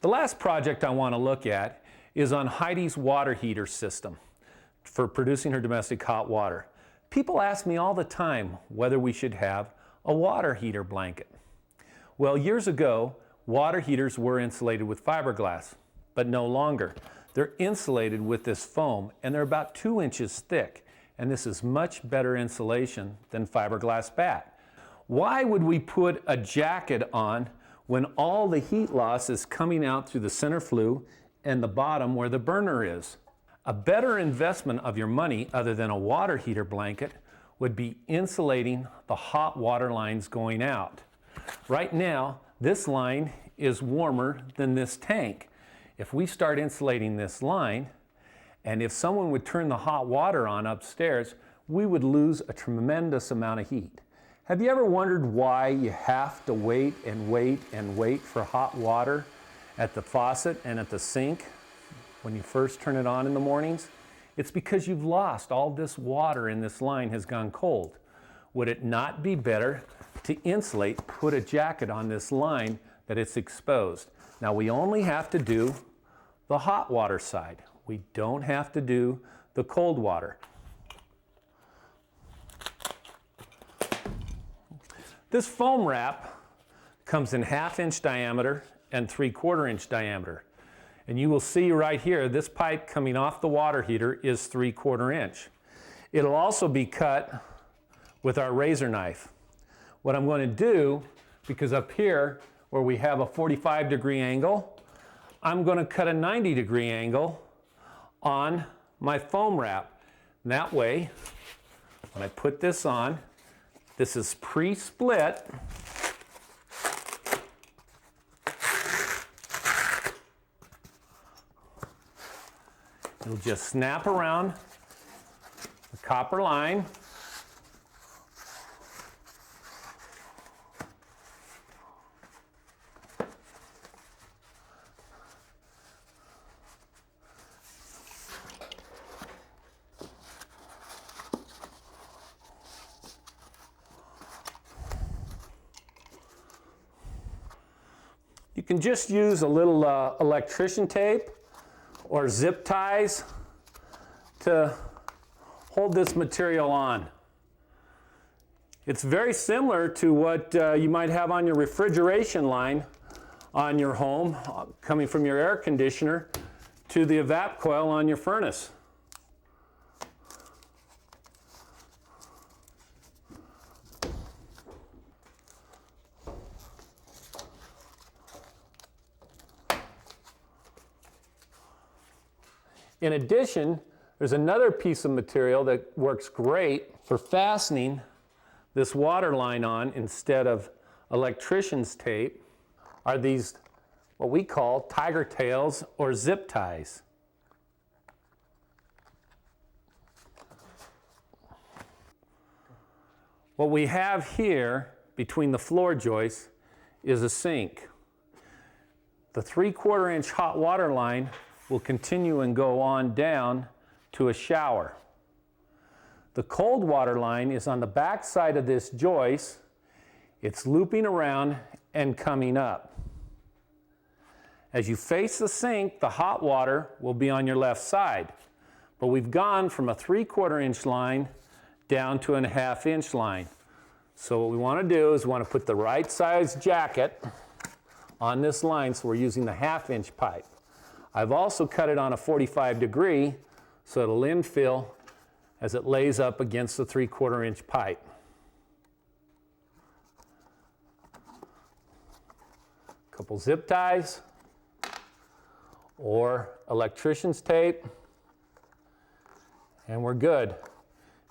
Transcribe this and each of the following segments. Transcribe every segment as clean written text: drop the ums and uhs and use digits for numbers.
The last project I want to look at is on Heidi's water heater system for producing her domestic hot water. People ask me all the time whether we should have a water heater blanket. Well, years ago, water heaters were insulated with fiberglass, but no longer. They're insulated with this foam, and they're about 2 inches thick, and this is much better insulation than fiberglass bat. Why would we put a jacket on when all the heat loss is coming out through the center flue and the bottom where the burner is? A better investment of your money, other than a water heater blanket, would be insulating the hot water lines going out. Right now, this line is warmer than this tank. If we start insulating this line, and if someone would turn the hot water on upstairs, we would lose a tremendous amount of heat. Have you ever wondered why you have to wait and wait and wait for hot water at the faucet and at the sink when you first turn it on in the mornings? It's because you've lost all this water in this line has gone cold. Would it not be better to insulate, put a jacket on this line that it's exposed? Now we only have to do the hot water side. We don't have to do the cold water. This foam wrap comes in 1/2 inch diameter and 3/4 inch diameter. And you will see right here, this pipe coming off the water heater is 3/4 inch. It'll also be cut with our razor knife. What I'm going to do, because up here where we have a 45-degree angle, I'm going to cut a 90-degree angle on my foam wrap. And that way, when I put this on, this is pre-split. It'll just snap around the copper line. You can just use a little electrician tape or zip ties to hold this material on. It's very similar to what you might have on your refrigeration line on your home, coming from your air conditioner to the evap coil on your furnace. In addition, there's another piece of material that works great for fastening this water line on instead of electrician's tape, are these what we call tiger tails or zip ties. What we have here between the floor joists is a sink. The 3/4 inch hot water line will continue and go on down to a shower. The cold water line is on the back side of this joist. It's looping around and coming up. As you face the sink, the hot water will be on your left side. But we've gone from a 3/4 inch line down to a 1/2 inch line. So what we want to do is we want to put the right size jacket on this line, so we're using the 1/2 inch pipe. I've also cut it on a 45-degree so it'll infill as it lays up against the 3/4 inch pipe. Couple zip ties or electrician's tape, and we're good.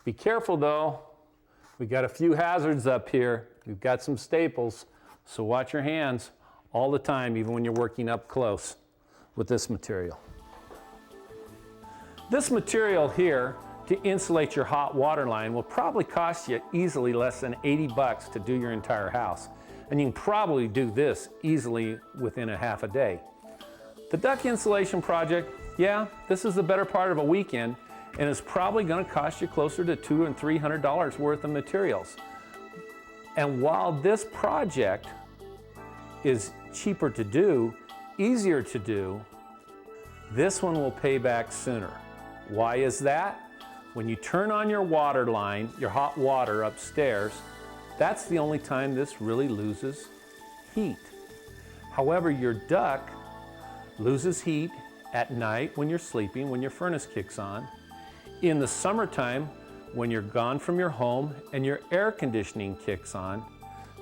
Be careful though, we got a few hazards up here. We've got some staples, so watch your hands all the time, even when you're working up close with this material. This material here to insulate your hot water line will probably cost you easily less than 80 bucks to do your entire house. And you can probably do this easily within a half a day. The duct insulation project, yeah, this is the better part of a weekend, and it's probably going to cost you closer to $200 and $300 worth of materials. And while this project is cheaper to do, easier to do, this one will pay back sooner. Why is that? When you turn on your water line, your hot water upstairs, that's the only time this really loses heat. However, your duct loses heat at night when you're sleeping, when your furnace kicks on. In the summertime, when you're gone from your home and your air conditioning kicks on,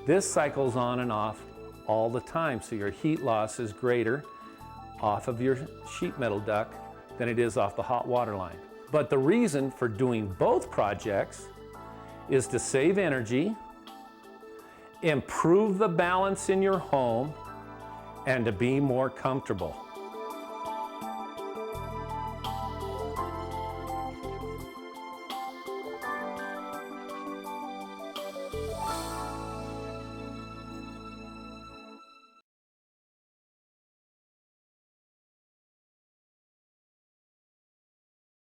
this cycles on and off all the time, so your heat loss is greater off of your sheet metal duct than it is off the hot water line. But the reason for doing both projects is to save energy, improve the balance in your home, and to be more comfortable.